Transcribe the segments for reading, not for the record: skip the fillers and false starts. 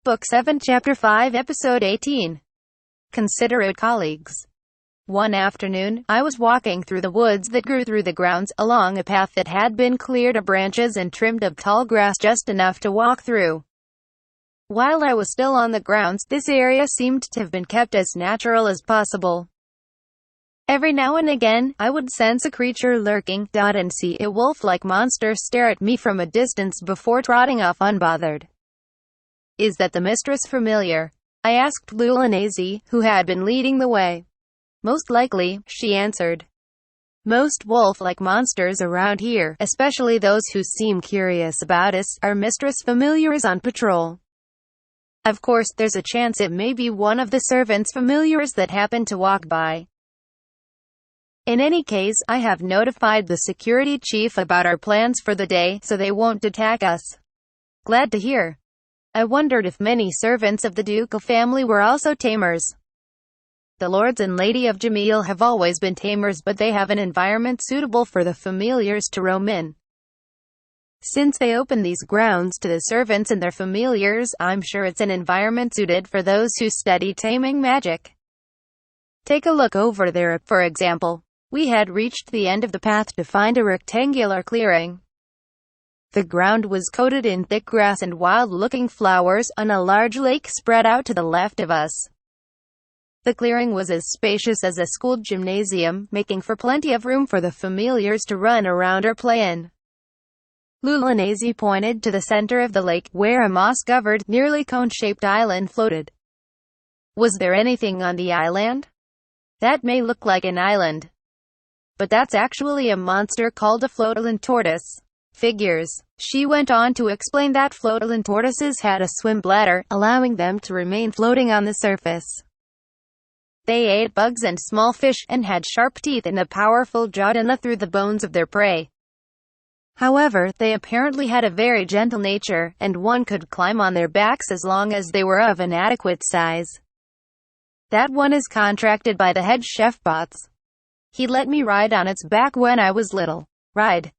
Book 7 Chapter 5 Episode 18. Considerate Colleagues. One afternoon, I was walking through the woods that grew through the grounds, along a path that had been cleared of branches and trimmed of tall grass just enough to walk through. While I was still on the grounds, this area seemed to have been kept as natural as possible. Every now and again, I would sense a creature lurking, and see a wolf-like monster stare at me from a distance before trotting off unbothered. "Is that the mistress familiar?" I asked Lulanese, who had been leading the way. "Most likely," she answered. "Most wolf-like monsters around here, especially those who seem curious about us, are mistress familiars on patrol. Of course, there's a chance it may be one of the servants' familiars that happen to walk by. In any case, I have notified the security chief about our plans for the day, so they won't attack us." "Glad to hear." I wondered if many servants of the ducal family were also tamers. The lords and lady of Jamil have always been tamers, but they have an environment suitable for the familiars to roam in. Since they open these grounds to the servants and their familiars, I'm sure it's an environment suited for those who study taming magic. Take a look over there, for example. We had reached the end of the path to find a rectangular clearing. The ground was coated in thick grass and wild-looking flowers, and a large lake spread out to the left of us. The clearing was as spacious as a school gymnasium, making for plenty of room for the familiars to run around or play in. Lulanese pointed to the center of the lake, where a moss-covered, nearly cone-shaped island floated. "Was there anything on the island?" "That may look like an island, but that's actually a monster called a floating tortoise. Figures." She went on to explain that floating tortoises had a swim bladder, allowing them to remain floating on the surface. They ate bugs and small fish, and had sharp teeth and a powerful jaw to gnaw through the bones of their prey. However, they apparently had a very gentle nature, and one could climb on their backs as long as they were of an adequate size. That one is contracted by the head chef Bots. He let me ride on its back when I was little. Ride?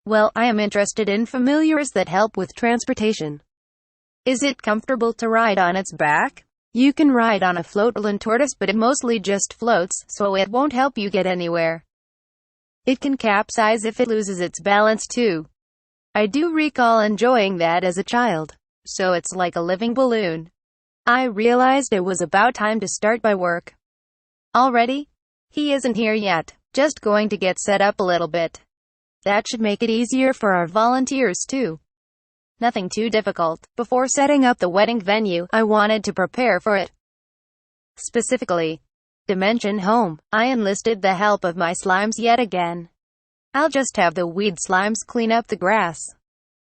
Well, I am interested in familiars that help with transportation. Is it comfortable to ride on its back? You can ride on a floating tortoise, but it mostly just floats, so it won't help you get anywhere. It can capsize if it loses its balance too. I do recall enjoying that as a child. So it's like a living balloon. I realized it was about time to start my work. Already? He isn't here yet. Just going to get set up a little bit. That should make it easier for our volunteers too. Nothing too difficult. Before setting up the wedding venue, I wanted to prepare for it. Specifically, Dimension Home. I enlisted the help of my slimes yet again. I'll just have the weed slimes clean up the grass.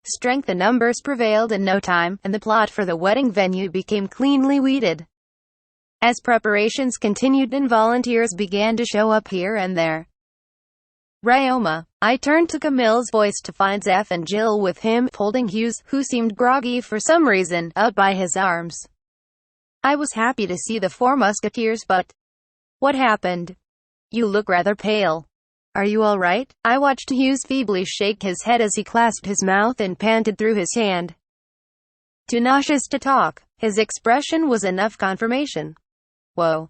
Strength in numbers prevailed in no time, and the plot for the wedding venue became cleanly weeded. As preparations continued and volunteers began to show up here and there. Ryoma. I turned to Camille's voice to find Zeph and Jill with him, holding Hughes, who seemed groggy for some reason, up by his arms. I was happy to see the four musketeers, but... What happened? You look rather pale. Are you all right? I watched Hughes feebly shake his head as he clasped his mouth and panted through his hand. Too nauseous to talk. His expression was enough confirmation. Whoa.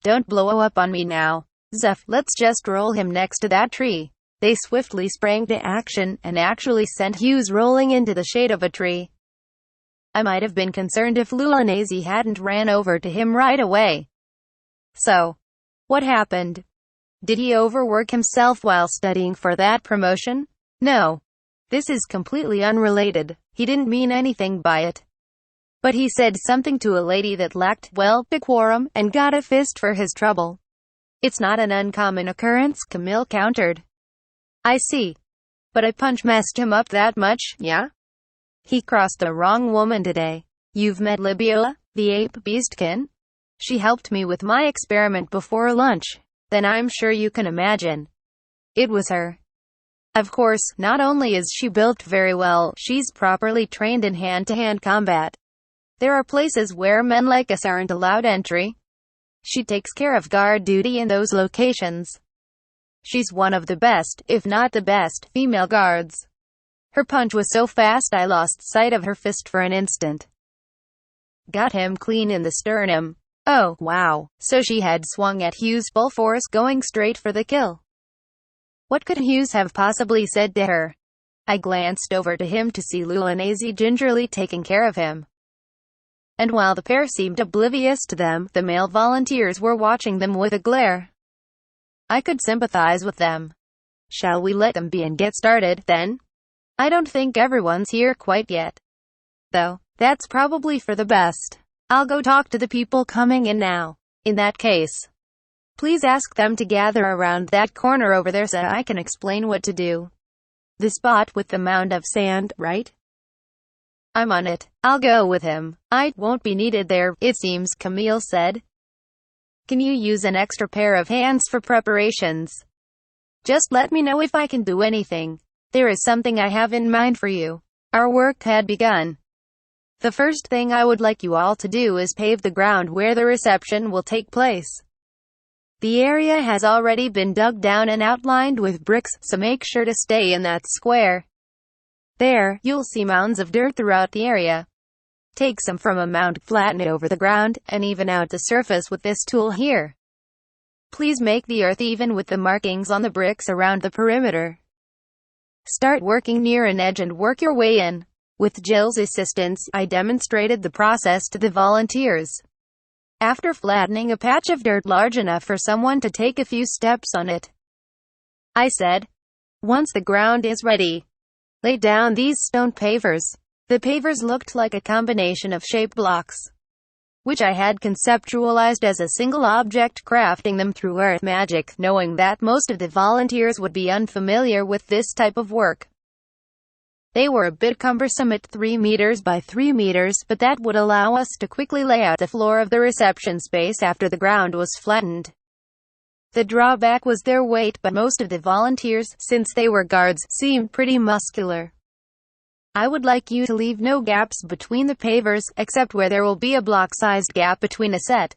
Don't blow up on me now. Zeph, let's just roll him next to that tree. They swiftly sprang to action, and actually sent Hughes rolling into the shade of a tree. I might have been concerned if Lulanese hadn't ran over to him right away. So, what happened? Did he overwork himself while studying for that promotion? No. This is completely unrelated. He didn't mean anything by it. But he said something to a lady that lacked, well, decorum, and got a fist for his trouble. It's not an uncommon occurrence, Camille countered. I see. But a punch messed him up that much, yeah? He crossed the wrong woman today. You've met Libiola, the ape beastkin? She helped me with my experiment before lunch. Then I'm sure you can imagine. It was her. Of course, not only is she built very well, she's properly trained in hand-to-hand combat. There are places where men like us aren't allowed entry. She takes care of guard duty in those locations. She's one of the best, if not the best, female guards. Her punch was so fast I lost sight of her fist for an instant. Got him clean in the sternum. Oh, wow. So she had swung at Hughes full force, going straight for the kill. What could Hughes have possibly said to her? I glanced over to him to see Luanese gingerly taking care of him. And while the pair seemed oblivious to them, the male volunteers were watching them with a glare. I could sympathize with them. Shall we let them be and get started, then? I don't think everyone's here quite yet. Though, that's probably for the best. I'll go talk to the people coming in now. In that case, please ask them to gather around that corner over there so I can explain what to do. The spot with the mound of sand, right? I'm on it. I'll go with him. I won't be needed there, it seems, Camille said. Can you use an extra pair of hands for preparations? Just let me know if I can do anything. There is something I have in mind for you. Our work had begun. The first thing I would like you all to do is pave the ground where the reception will take place. The area has already been dug down and outlined with bricks, so make sure to stay in that square. There, you'll see mounds of dirt throughout the area. Take some from a mound, flatten it over the ground, and even out the surface with this tool here. Please make the earth even with the markings on the bricks around the perimeter. Start working near an edge and work your way in. With Jill's assistance, I demonstrated the process to the volunteers. After flattening a patch of dirt large enough for someone to take a few steps on it, I said, once the ground is ready, lay down these stone pavers. The pavers looked like a combination of shape blocks, which I had conceptualized as a single object, crafting them through earth magic, knowing that most of the volunteers would be unfamiliar with this type of work. They were a bit cumbersome at 3 meters by 3 meters, but that would allow us to quickly lay out the floor of the reception space after the ground was flattened. The drawback was their weight, but most of the volunteers, since they were guards, seemed pretty muscular. I would like you to leave no gaps between the pavers, except where there will be a block-sized gap between a set.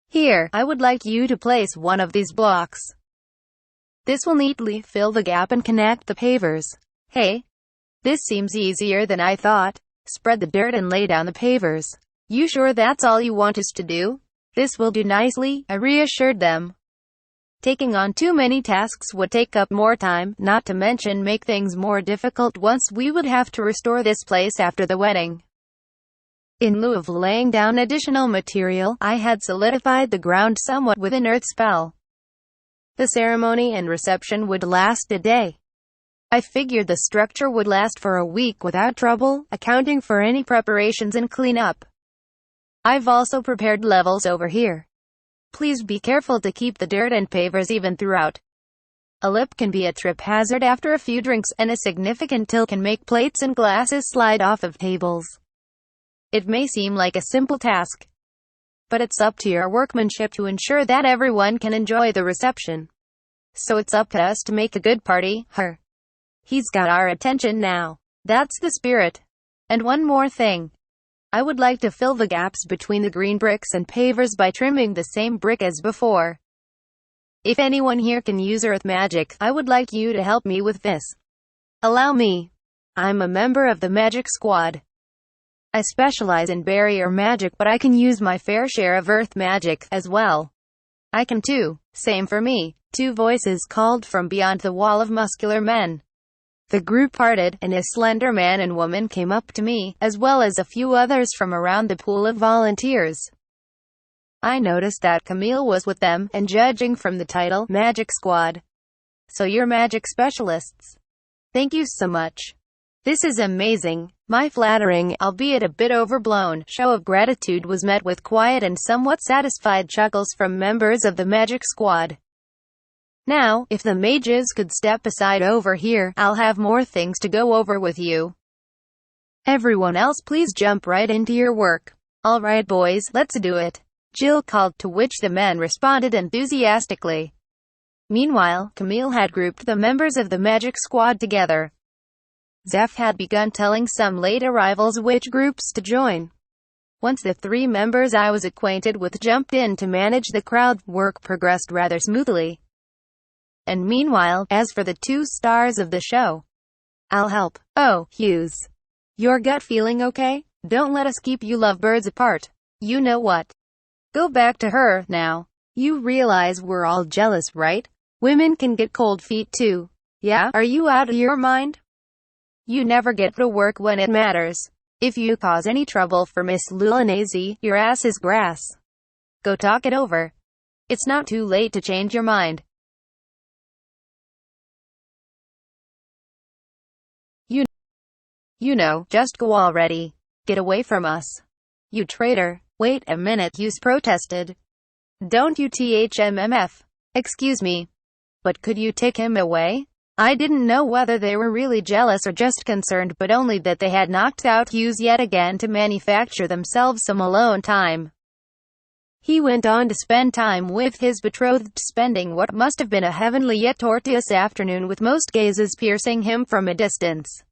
Here, I would like you to place one of these blocks. This will neatly fill the gap and connect the pavers. Hey, this seems easier than I thought. Spread the dirt and lay down the pavers. You sure that's all you want us to do? This will do nicely, I reassured them. Taking on too many tasks would take up more time, not to mention make things more difficult once we would have to restore this place after the wedding. In lieu of laying down additional material, I had solidified the ground somewhat with an earth spell. The ceremony and reception would last a day. I figured the structure would last for a week without trouble, accounting for any preparations and cleanup. I've also prepared levels over here. Please be careful to keep the dirt and pavers even throughout. A lip can be a trip hazard after a few drinks, and a significant tilt can make plates and glasses slide off of tables. It may seem like a simple task, but it's up to your workmanship to ensure that everyone can enjoy the reception. So it's up to us to make a good party. He's got our attention now. That's the spirit. And one more thing. I would like to fill the gaps between the green bricks and pavers by trimming the same brick as before. If anyone here can use earth magic, I would like you to help me with this. Allow me. I'm a member of the magic squad. I specialize in barrier magic, but I can use my fair share of earth magic as well. I can too. Same for me. 2 voices called from beyond the wall of muscular men. The group parted, and a slender man and woman came up to me, as well as a few others from around the pool of volunteers. I noticed that Camille was with them, and judging from the title, Magic Squad. So you're magic specialists. Thank you so much. This is amazing. My flattering, albeit a bit overblown, show of gratitude was met with quiet and somewhat satisfied chuckles from members of the Magic Squad. Now, if the mages could step aside over here, I'll have more things to go over with you. Everyone else, please jump right into your work. All right, boys, let's do it. Jill called, to which the men responded enthusiastically. Meanwhile, Camille had grouped the members of the Magic Squad together. Zeph had begun telling some late arrivals which groups to join. Once the 3 members I was acquainted with jumped in to manage the crowd, work progressed rather smoothly. And meanwhile, as for the 2 stars of the show, I'll help. Oh, Hughes. Your gut feeling okay? Don't let us keep you lovebirds apart. You know what? Go back to her, now. You realize we're all jealous, right? Women can get cold feet too. Yeah? Are you out of your mind? You never get to work when it matters. If you cause any trouble for Miss Lulinese, your ass is grass. Go talk it over. It's not too late to change your mind. You know, just go already. Get away from us. You traitor. Wait a minute, Hughes protested. Don't you THMMF. Excuse me. But could you take him away? I didn't know whether they were really jealous or just concerned, but only that they had knocked out Hughes yet again to manufacture themselves some alone time. He went on to spend time with his betrothed, spending what must have been a heavenly yet tortuous afternoon with most gazes piercing him from a distance.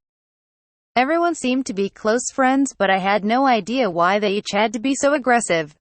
Everyone seemed to be close friends, but I had no idea why they each had to be so aggressive.